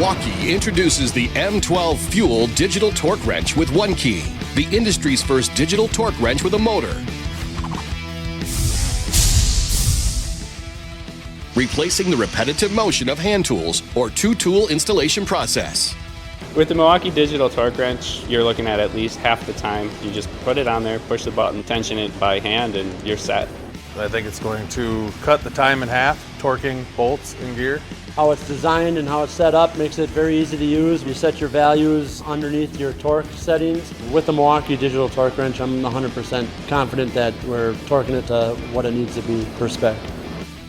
Milwaukee introduces the M12 FUEL digital torque wrench with ONE-KEY, the industry's first digital torque wrench with a motor. Replacing the repetitive motion of hand tools or two-tool installation process. With the Milwaukee digital torque wrench, you're looking at least half the time. You just put it on there, push the button, tension it by hand, and you're set. I think it's going to cut the time in half, torquing bolts in gear. How it's designed and how it's set up makes it very easy to use. You set your values underneath your torque settings. With the Milwaukee digital torque wrench, I'm 100% confident that we're torquing it to what it needs to be per spec.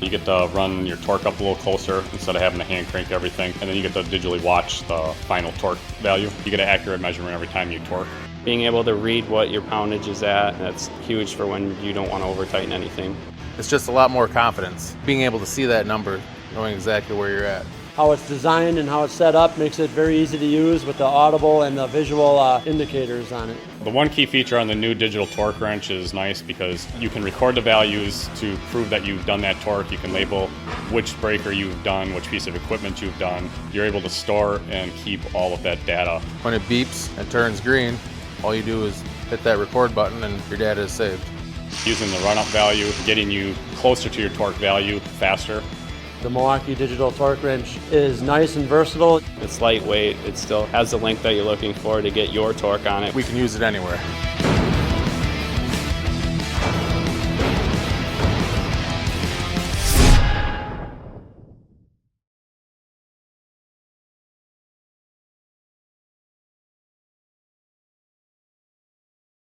You get to run your torque up a little closer instead of having to hand crank everything, and then you get to digitally watch the final torque value. You get an accurate measurement every time you torque. Being able to read what your poundage is at, that's huge for when you don't want to over tighten anything. It's just a lot more confidence, being able to see that number, knowing exactly where you're at. How it's designed and how it's set up makes it very easy to use with the audible and the visual indicators on it. The ONE-KEY feature on the new digital torque wrench is nice because you can record the values to prove that you've done that torque. You can label which breaker you've done, which piece of equipment you've done. You're able to store and keep all of that data. When it beeps and turns green, all you do is hit that record button and your data is saved. Using the run-up value, getting you closer to your torque value faster. The Milwaukee digital torque wrench is nice and versatile. It's lightweight, it still has the length that you're looking for to get your torque on it. We can use it anywhere.